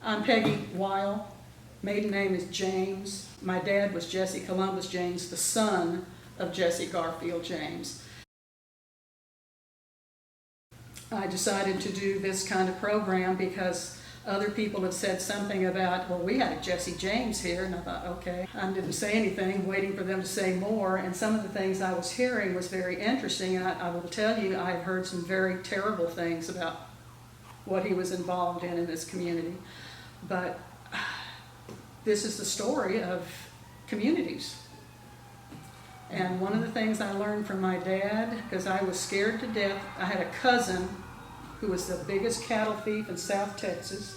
I'm Peggy Weil. Maiden name is James. My dad was Jesse Columbus James, the son of Jesse Garfield James. I decided to do this kind of program because other people had said something about, well, we had a Jesse James here, and I thought, okay. I didn't say anything, waiting for them to say more, and some of the things I was hearing was very interesting, and I will tell you, I've heard some very terrible things about what he was involved in this community. But this is the story of communities. And one of the things I learned from my dad, because I was scared to death, I had a cousin who was the biggest cattle thief in South Texas.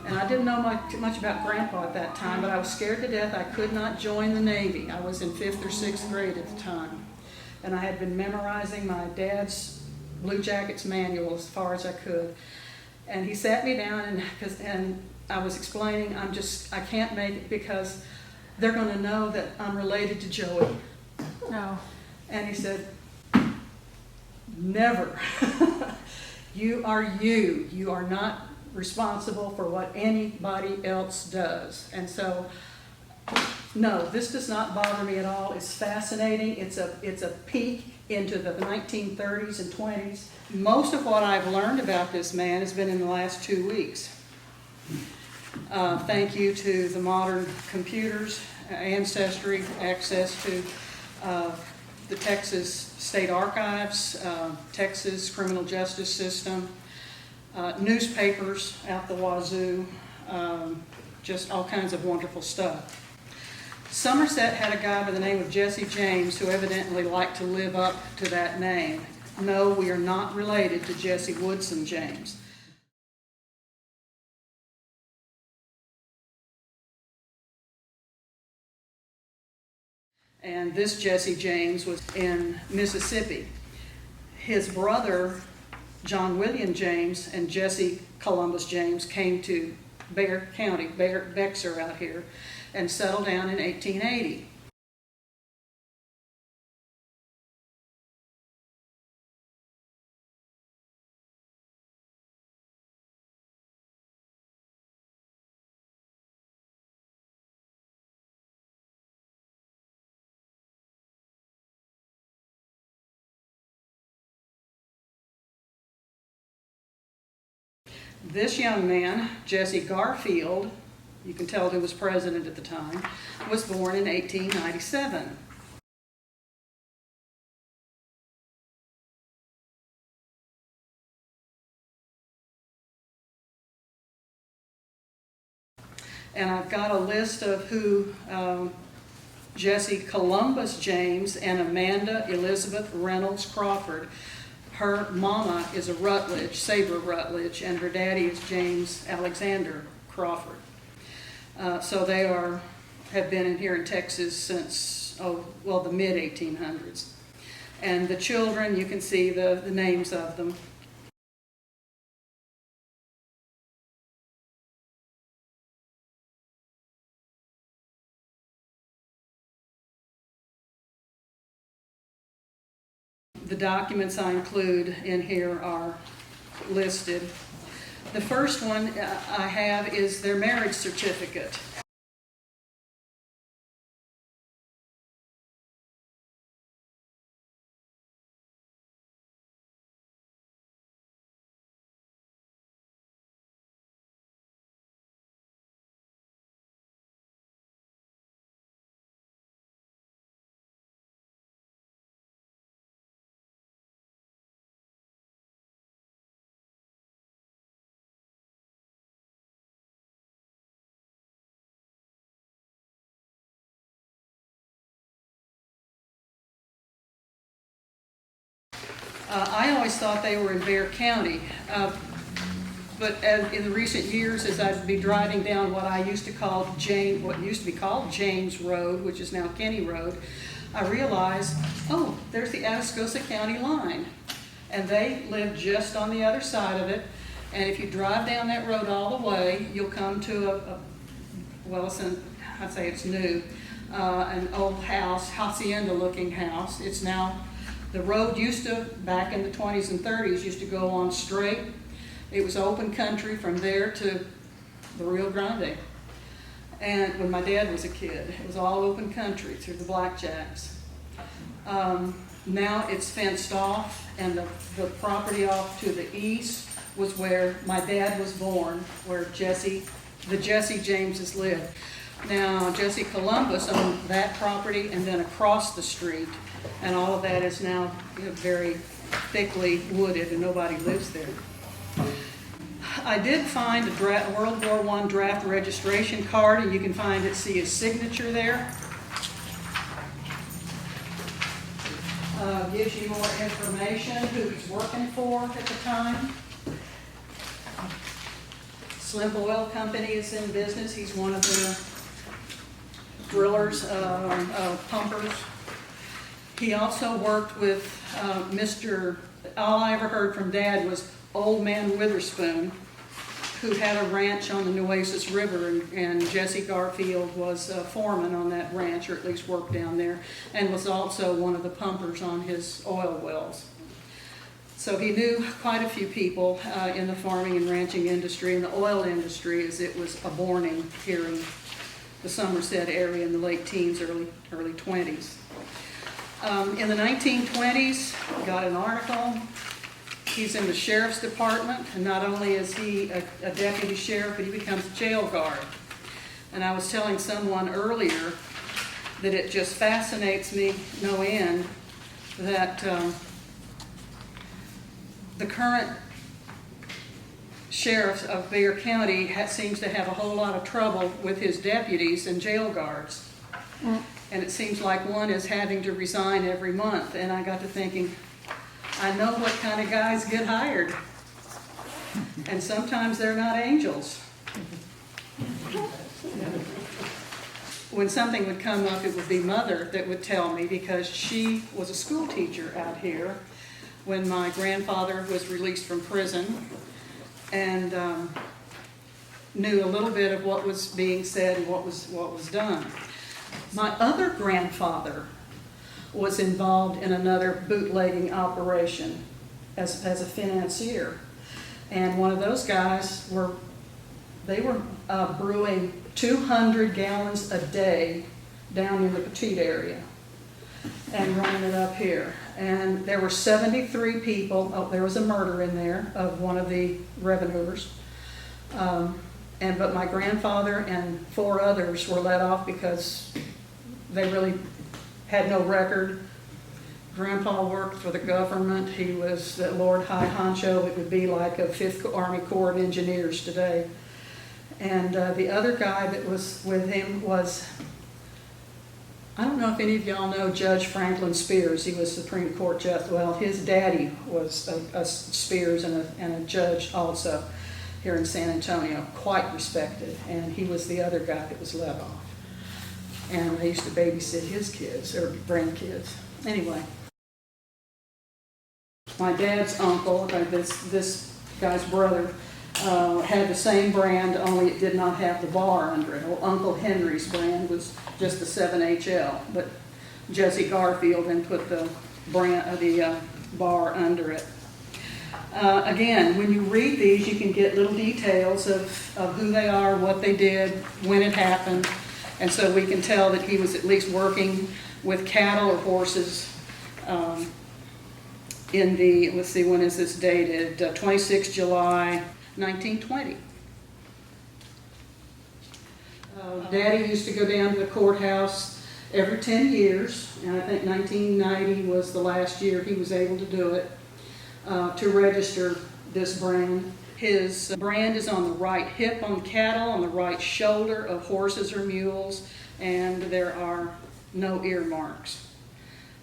And I didn't know much about Grandpa at that time, but I was scared to death. I could not join the Navy. I was in 5th or 6th grade at the time. And I had been memorizing my dad's Blue Jackets manual as far as I could. And he sat me down and I was explaining, I can't make it because they're going to know that I'm related to Joey. No. And he said, never. You are you. You are not responsible for what anybody else does. And so, no, this does not bother me at all. It's fascinating. It's a peek into the 1930s and 20s. Most of what I've learned about this man has been in the last 2 weeks. Thank you to the modern computers, Ancestry, access to the Texas State Archives, Texas criminal justice system, newspapers out the wazoo, just all kinds of wonderful stuff. Somerset had a guy by the name of Jesse James who evidently liked to live up to that name. No, we are not related to Jesse Woodson James. And this Jesse James was in Mississippi. His brother, John William James, and Jesse Columbus James came to Bexar County, Bexar out here, and settled down in 1880. This young man, Jesse Garfield, you can tell who was president at the time, was born in 1897. And I've got a list of who Jesse Columbus James and Amanda Elizabeth Reynolds Crawford. Her mama is a Rutledge, Sabre Rutledge, and her daddy is James Alexander Crawford. So they have been in here in Texas since, the mid-1800s. And the children, you can see the names of them. The documents I include in here are listed. The first one I have is their marriage certificate. I always thought they were in Bexar County, but in the recent years, as I'd be driving down what used to be called James Road, which is now Kenny Road, I realized, oh, there's the Atascosa County line, and they live just on the other side of it. And if you drive down that road all the way, you'll come to I'd say it's new, an old house, hacienda-looking house. It's now. The road used to, back in the 20s and 30s, used to go on straight. It was open country from there to the Rio Grande. And when my dad was a kid, it was all open country through the blackjacks. Now it's fenced off, and the property off to the east was where my dad was born, where the Jesse Jameses lived. Now, Jesse Columbus owned that property, and then across the street, and all of that is now, very thickly wooded, and nobody lives there. I did find a World War I draft registration card, and you can see his signature there. Gives you more information, who he's working for at the time. Slim Oil Company is in business. He's one of the drillers, pumpers. He also worked with all I ever heard from Dad was Old Man Witherspoon, who had a ranch on the Nueces River, and Jesse Garfield was a foreman on that ranch, or at least worked down there, and was also one of the pumpers on his oil wells. So he knew quite a few people in the farming and ranching industry, and the oil industry, as it was a-borning here in the Somerset area in the late teens, early 20s. In the 1920s, got an article. He's in the sheriff's department, and not only is he a deputy sheriff, but he becomes a jail guard. And I was telling someone earlier that it just fascinates me no end that the current sheriff of Bexar County seems to have a whole lot of trouble with his deputies and jail guards. And it seems like one is having to resign every month. And I got to thinking, I know what kind of guys get hired. And sometimes they're not angels. When something would come up, it would be Mother that would tell me, because she was a school teacher out here when my grandfather was released from prison, and knew a little bit of what was being said and what was done. My other grandfather was involved in another bootlegging operation as a financier. And one of those guys were brewing 200 gallons a day down in the Petite area and running it up here. And there were 73 people. Oh, there was a murder in there of one of the revenuers. But my grandfather and 4 others were let off because they really had no record. Grandpa worked for the government. He was the Lord High Honcho. It would be like a 5th Army Corps of Engineers today. And the other guy that was with him was, I don't know if any of y'all know Judge Franklin Spears. He was Supreme Court judge. Well, his daddy was a Spears and a judge also here in San Antonio, quite respected. And he was the other guy that was let off. And I used to babysit his kids, or grandkids. Anyway, my dad's uncle, this guy's brother, had the same brand, only it did not have the bar under it. Well, Uncle Henry's brand was just the 7HL, but Jesse Garfield then put the bar under it. Again, when you read these, you can get little details of who they are, what they did, when it happened, and so we can tell that he was at least working with cattle or horses in the, let's see, when is this dated? 26 July 1920. Daddy used to go down to the courthouse every 10 years, and I think 1990 was the last year he was able to do it, to register this brand. His brand is on the right hip on cattle, on the right shoulder of horses or mules, and there are no earmarks.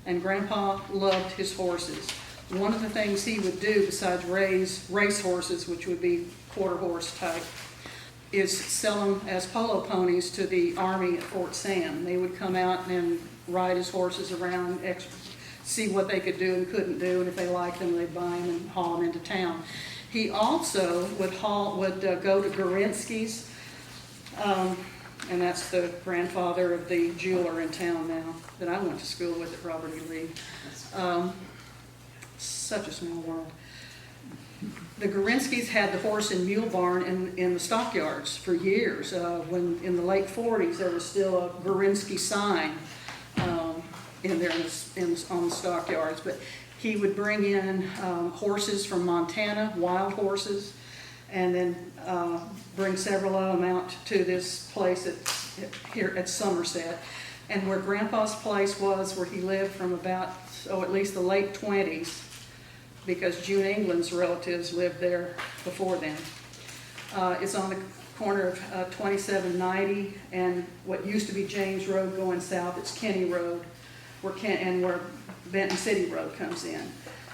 And Grandpa loved his horses. One of the things he would do, besides race horses, which would be quarter horse type, is sell them as polo ponies to the Army at Fort Sam. They would come out and ride his horses around, see what they could do and couldn't do, and if they liked them, they'd buy them and haul them into town. He also would go to Gorinsky's, and that's the grandfather of the jeweler in town now that I went to school with at Robert E. Lee. Such a small world. The Gorinskys had the horse and mule barn in the stockyards for years. When in the late 40s, there was still a Gorinsky sign in there on the stockyards. But he would bring in horses from Montana, wild horses, and then bring several of them out to this place here at Somerset. And where Grandpa's place was, where he lived from about, at least the late 20s, because June England's relatives lived there before then. It's on the corner of 2790 and what used to be James Road going south. It's Kenny Road, where Benton City Road comes in.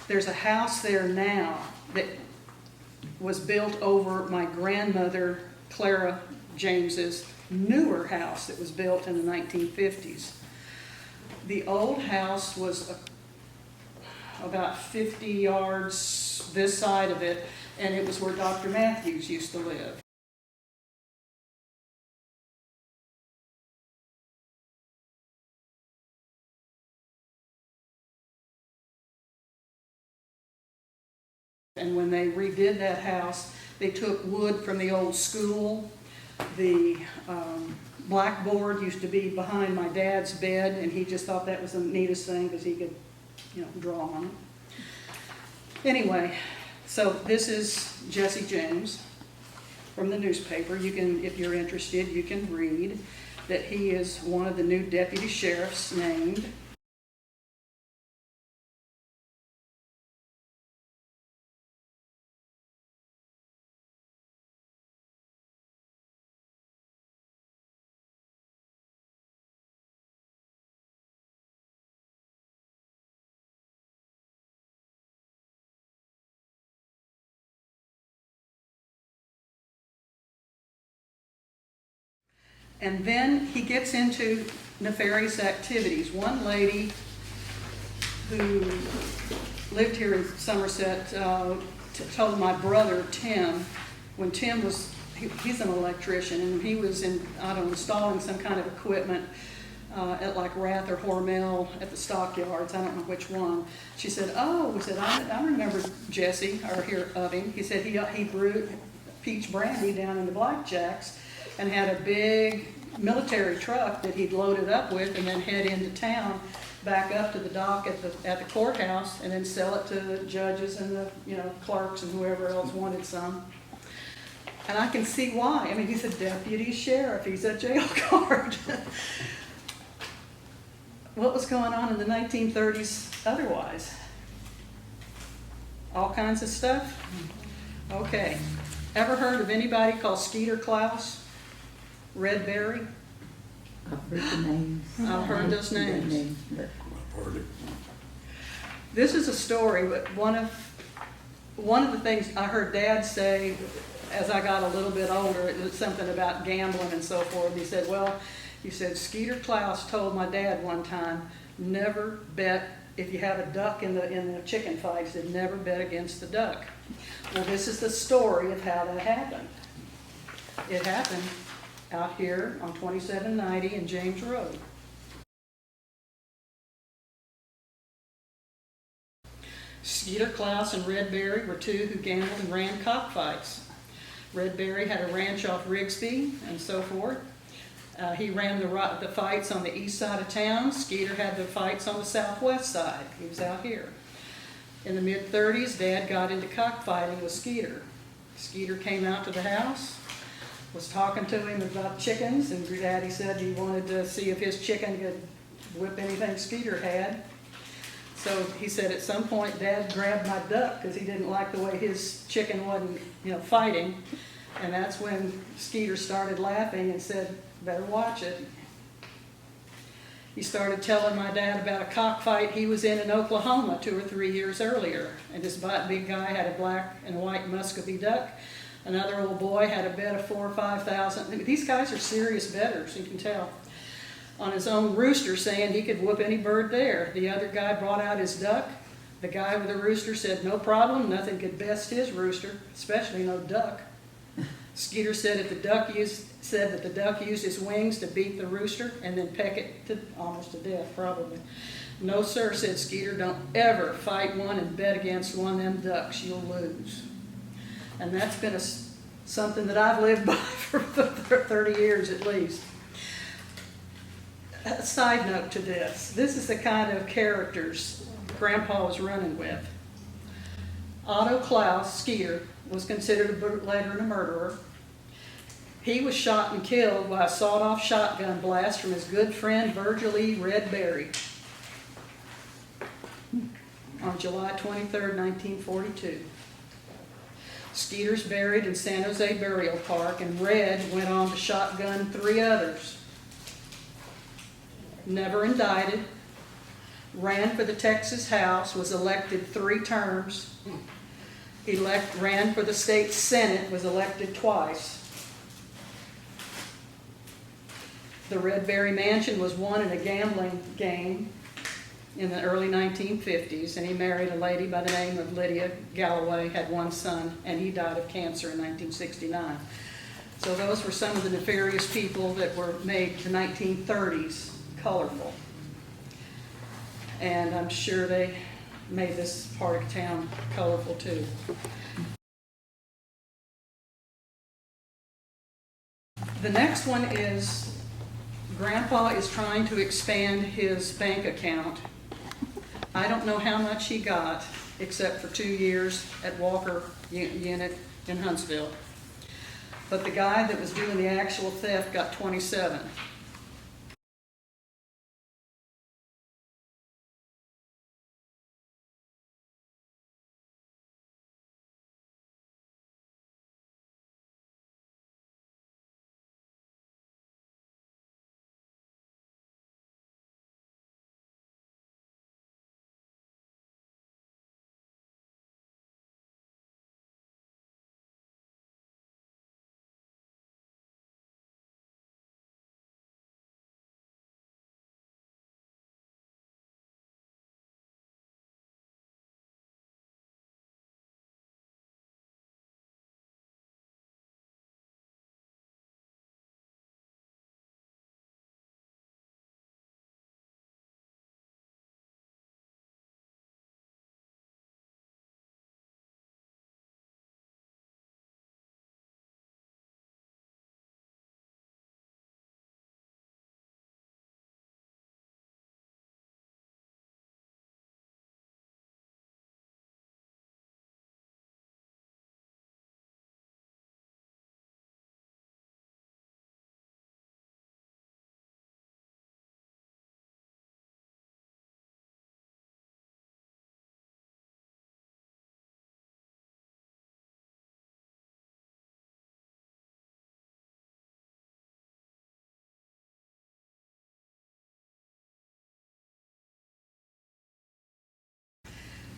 There's a house there now that was built over my grandmother Clara James's newer house that was built in the 1950s. The old house was about 50 yards this side of it, and it was where Dr. Matthews used to live. And when they redid that house, they took wood from the old school. The blackboard used to be behind my dad's bed, and he just thought that was the neatest thing because he could, draw on it. Anyway, so this is Jesse James from the newspaper. You can, if you're interested, you can read that he is one of the new deputy sheriffs named. And then he gets into nefarious activities. One lady who lived here in Somerset told my brother, Tim, when Tim was, he's an electrician, and he was installing some kind of equipment at like Rath or Hormel at the stockyards, I don't know which one. She said, I remember Jesse, or hear of him. He said he brewed peach brandy down in the Blackjacks, and had a big military truck that he'd loaded up with, and then head into town, back up to the dock at the courthouse, and then sell it to the judges and the clerks and whoever else wanted some. And I can see why. I mean, he's a deputy sheriff. He's a jail guard. What was going on in the 1930s otherwise? All kinds of stuff? Okay. Ever heard of anybody called Skeeter Klaus? Red Berry? I've heard the names. I've heard those names. I've heard it. This is a story, but one of the things I heard Dad say as I got a little bit older, it was something about gambling and so forth. He said, Skeeter Klaus told my dad one time, never bet, if you have a duck in the chicken fight, he said, never bet against the duck. Well, this is the story of how that happened. It happened out here on 2790 and James Road. Skeeter Klaus and Red Berry were two who gambled and ran cockfights. Red Berry had a ranch off Rigsby and so forth. He ran the fights on the east side of town. Skeeter had the fights on the southwest side. He was out here. In the mid-30s, Dad got into cockfighting with Skeeter. Skeeter came out to the house, was talking to him about chickens, and Daddy said he wanted to see if his chicken could whip anything Skeeter had. So he said at some point Dad grabbed my duck because he didn't like the way his chicken wasn't, fighting. And that's when Skeeter started laughing and said, better watch it. He started telling my dad about a cockfight he was in Oklahoma 2 or 3 years earlier. And this big guy had a black and white Muscovy duck. Another old boy had a bet of 4,000 or 5,000. These guys are serious bettors, you can tell. On his own rooster, saying he could whoop any bird there. The other guy brought out his duck. The guy with the rooster said, no problem, nothing could best his rooster, especially no duck. Skeeter said that the duck used his wings to beat the rooster and then peck it almost to death, probably. No, sir, said Skeeter, don't ever fight one and bet against one of them ducks. You'll lose. And that's been something that I've lived by for 30 years at least. A side note to this is the kind of characters Grandpa was running with. Otto Klaus, skier, was considered a bootlegger and a murderer. He was shot and killed by a sawed-off shotgun blast from his good friend Virgil E. Red Berry on July 23, 1942. Skeeter's buried in San Jose Burial Park, and Red went on to shotgun 3 others. Never indicted, ran for the Texas House, was elected 3 terms, ran for the state Senate, was elected twice. The Red Berry Mansion was won in a gambling game in the early 1950s, and he married a lady by the name of Lydia Galloway, had 1 son, and he died of cancer in 1969. So those were some of the nefarious people that were made the 1930s colorful. And I'm sure they made this part of town colorful too. The next one is Grandpa is trying to expand his bank account. I don't know how much he got, except for 2 years at Walker Unit in Huntsville. But the guy that was doing the actual theft got 27.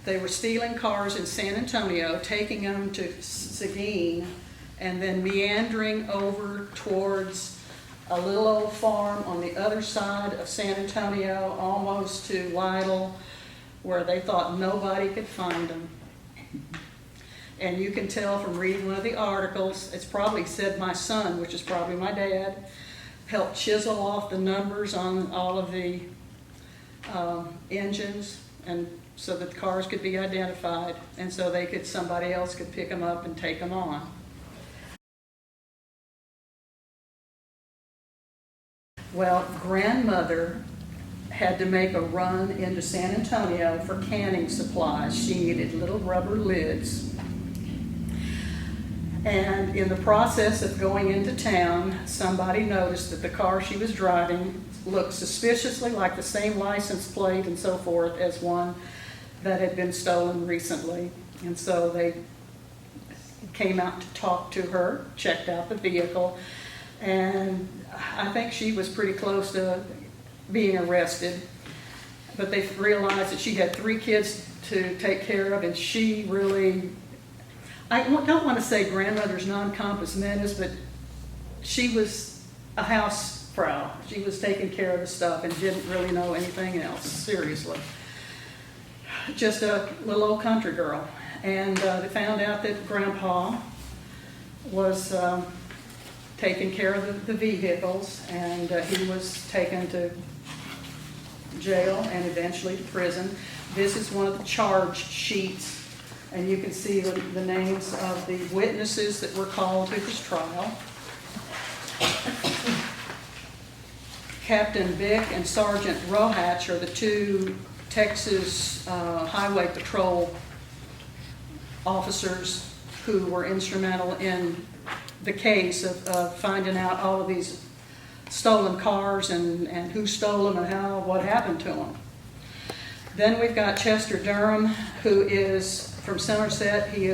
They were stealing cars in San Antonio, taking them to Seguin, and then meandering over towards a little old farm on the other side of San Antonio, almost to Lytle, where they thought nobody could find them. And you can tell from reading one of the articles, it's probably said my son, which is probably my dad, helped chisel off the numbers on all of the engines, and so that the cars could be identified, and so somebody else could pick them up and take them on. Well, Grandmother had to make a run into San Antonio for canning supplies. She needed little rubber lids. And in the process of going into town, somebody noticed that the car she was driving looked suspiciously like the same license plate and so forth as one that had been stolen recently. And so they came out to talk to her, checked out the vehicle, and I think she was pretty close to being arrested. But they realized that she had 3 kids to take care of, and she really, I don't want to say grandmother's non-compos mentis, but she was a housefrau. She was taking care of the stuff and didn't really know anything else, seriously. Just a little old country girl. And they found out that Grandpa was taking care of the vehicles, and he was taken to jail and eventually to prison. This is one of the charge sheets And you can see the names of the witnesses that were called to this trial. Captain Bick and Sergeant Rohatch are the two Texas Highway Patrol officers who were instrumental in the case of finding out all of these stolen cars and who stole them and what happened to them. Then we've got Chester Durham, who is from Somerset. He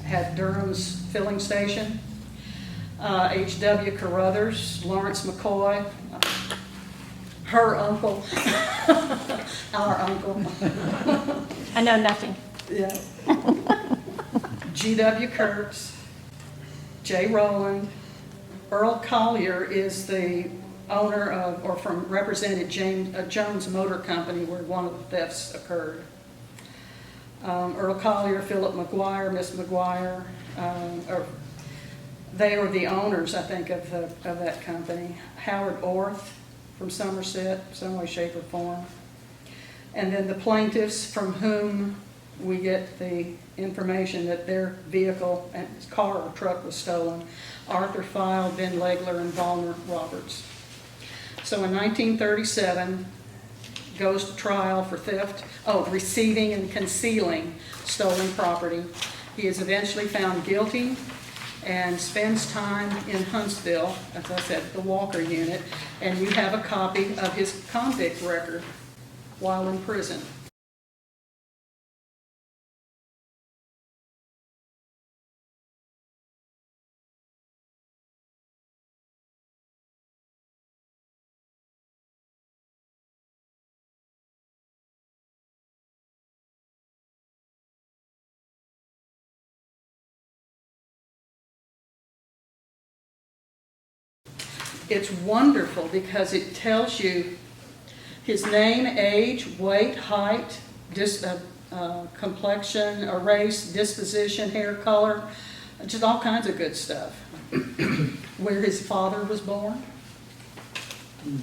had Durham's filling station. H.W. Carruthers, Lawrence McCoy, her uncle, our uncle. I know nothing. Yeah. G.W. Kurtz, J. Rowland. Earl Collier is the owner of, or represented Jones Motor Company, where one of the thefts occurred. Earl Collier, Philip McGuire, Miss McGuire, they were the owners, I think, of that company. Howard Orth from Somerset, some way, shape, or form. And then the plaintiffs from whom we get the information that their vehicle, and car or truck, was stolen: Arthur File, Ben Legler, and Volner Roberts. So in 1937, goes to trial for theft, receiving and concealing stolen property. He is eventually found guilty and spends time in Huntsville, as I said, the Walker Unit, and you have a copy of his convict record while in prison. It's wonderful because it tells you his name, age, weight, height, complexion, race, disposition, hair color, just all kinds of good stuff. Where his father was born. I'll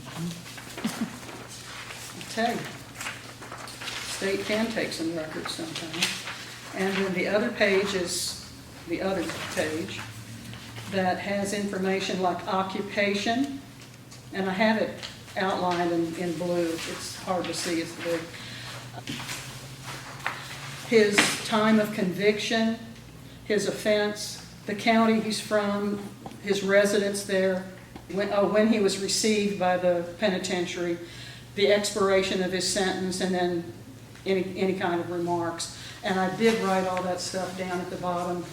tell you, state can take some records sometimes. And then the other page is the other page that has information like occupation, and I have it outlined in blue. It's hard to see, it's big. His time of conviction, his offense, the county he's from, his residence there, when he was received by the penitentiary, the expiration of his sentence, and then any kind of remarks. And I did write all that stuff down at the bottom.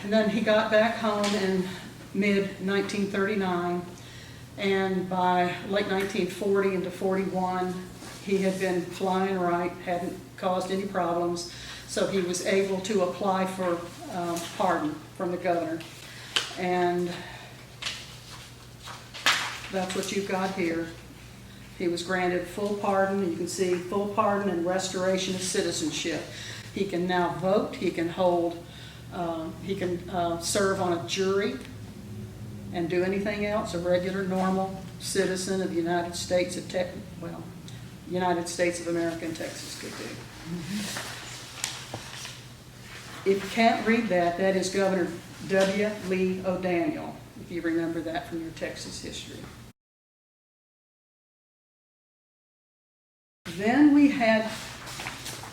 And then he got back home in mid-1939, and by late 1940 into 41, he had been flying right, hadn't caused any problems, so he was able to apply for pardon from the governor. And that's what you've got here. He was granted full pardon. You can see full pardon and restoration of citizenship. He can now vote. He can hold. He can serve on a jury and do anything else a regular, normal citizen of the United States of United States of America and Texas could do. If you can't read that, that is Governor W. Lee O'Daniel, if you remember that from your Texas history. Then we had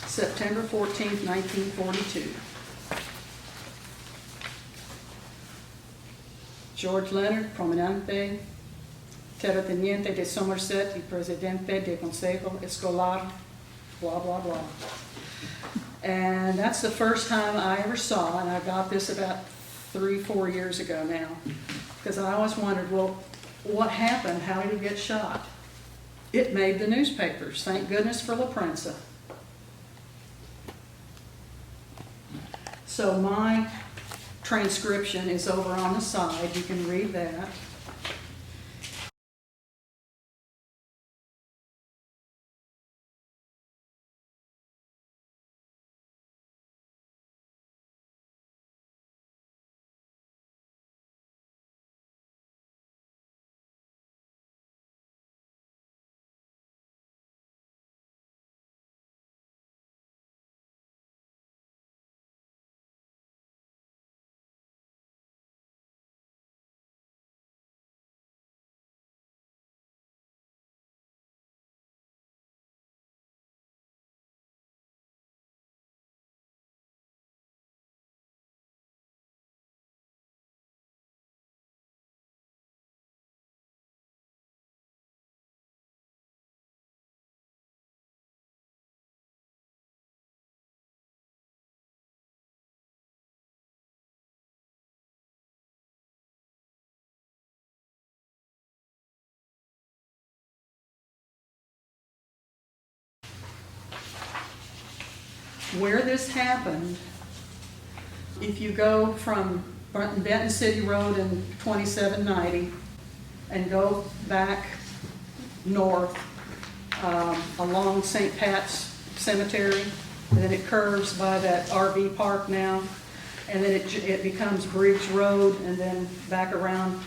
September 14th, 1942. George Leonard, prominente, terrateniente de Somerset y presidente de Consejo Escolar, blah, blah, blah. And that's the first time I ever saw, and I got this about 3-4 years ago now, because I always wondered, well, what happened? How did he get shot? It made the newspapers. Thank goodness for La Prensa. So my transcription is over on the side. You can read that. Where this happened, if you go from Benton City Road and 2790 and go back north along St. Pat's Cemetery, and then it curves by that RV park now, and then it becomes Briggs Road, and then back around,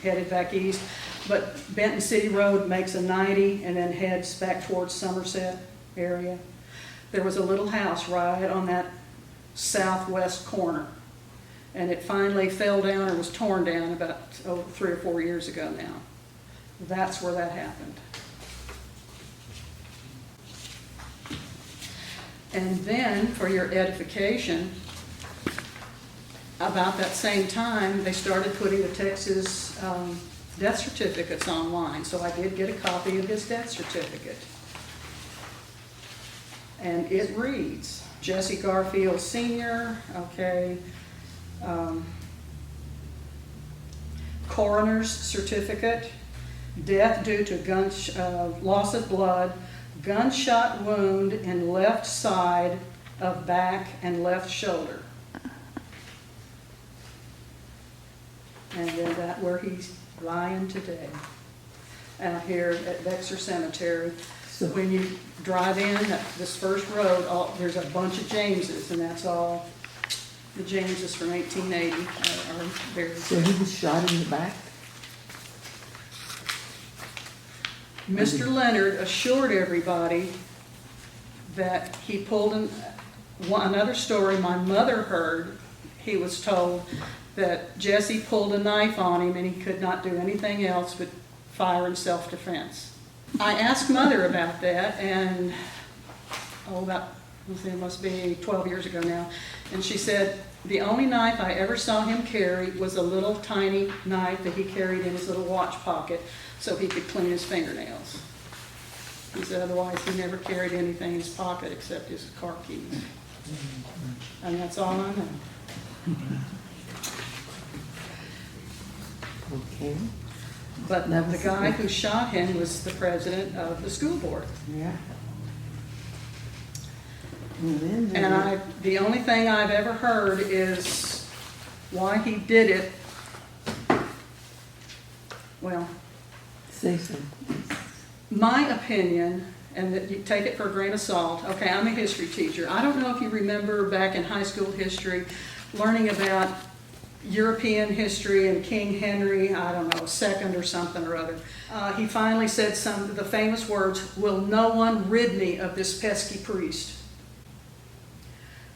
headed back east. But Benton City Road makes a 90 and then heads back towards Somerset area. There was a little house right on that southwest corner, and it finally fell down or was torn down about 3 or 4 years ago now. That's where that happened. And then, for your edification, about that same time, they started putting the Texas death certificates online. So I did get a copy of his death certificate. And it reads, Jesse Garfield Sr., okay, coroner's certificate, death due to loss of blood, gunshot wound in left side of back and left shoulder. And then that where he's lying today, out here at Bexar Cemetery. So When you drive in this first road, there's a bunch of Jameses, and that's all the Jameses from 1880 are buried. so he was shot in the back? Mr. Leonard assured everybody that he pulled another story my mother heard. He was told that Jesse pulled a knife on him and he could not do anything else but fire in self-defense. I asked Mother about that, and it must be 12 years ago now, and she said the only knife I ever saw him carry was a little tiny knife that he carried in his little watch pocket so he could clean his fingernails. He said otherwise he never carried anything in his pocket except his car keys. And that's all I know. Okay, But That the was guy good. who shot him was the president of the school board. yeah. And then And the only thing I've ever heard is why he did it. Well, say so. my opinion, and that you take it for a grain of salt, okay, I'm a history teacher. I don't know if you remember back in high school history, learning about European history and King Henry, I don't know, II or something or other. He finally said some of the famous words, "Will no one rid me of this pesky priest?"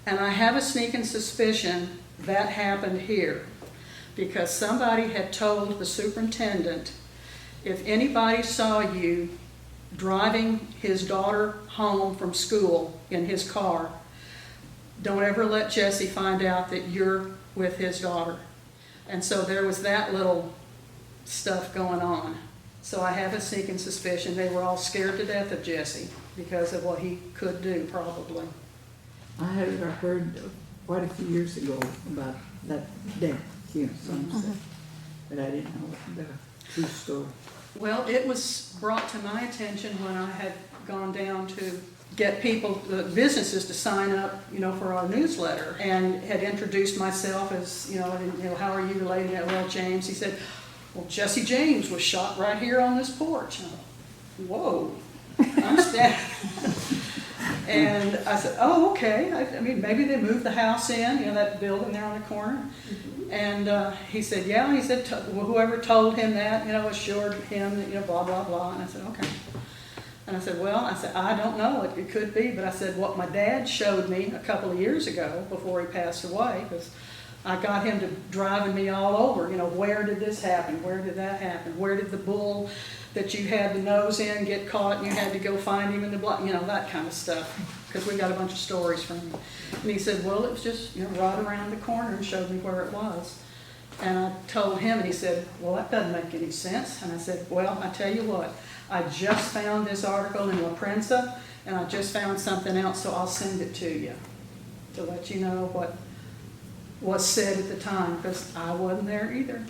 And I have a sneaking suspicion that happened here, because somebody had told the superintendent, if anybody saw you driving his daughter home from school in his car, don't ever let Jesse find out that you're with his daughter. And so there was that little stuff going on. So I have a sneaking suspicion they were all scared to death of Jesse because of what he could do, probably. I had heard quite a few years ago about that death here, Somerset, but I didn't know the true story. Well, it was brought to my attention when I had gone down to get people, the businesses, to sign up, for our newsletter, and had introduced myself as, how are you related to L.L. James? He said, well, Jesse James was shot right here on this porch. And I thought, whoa, I'm standing. And I said, oh, okay. I mean, maybe they moved the house in, that building there on the corner. And he said, yeah. He said, whoever told him that, assured him that, blah, blah, blah. And I said, okay. And I said, well, I don't know. It could be. But I said, what my dad showed me a couple of years ago before he passed away, because I got him to driving me all over, where did this happen? Where did that happen? Where did the bull that you had the nose in get caught and you had to go find him in the blood? That kind of stuff, because we got a bunch of stories from him. And he said, well, it was just, right around the corner, and showed me where it was. And I told him, and he said, well, that doesn't make any sense. And I said, well, I tell you what, I just found this article in La Prensa, and I just found something else, so I'll send it to you to let you know what was said at the time, because I wasn't there either.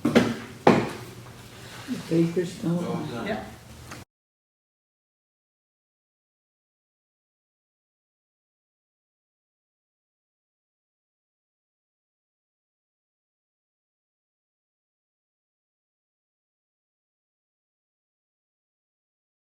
The papers don't. Yep.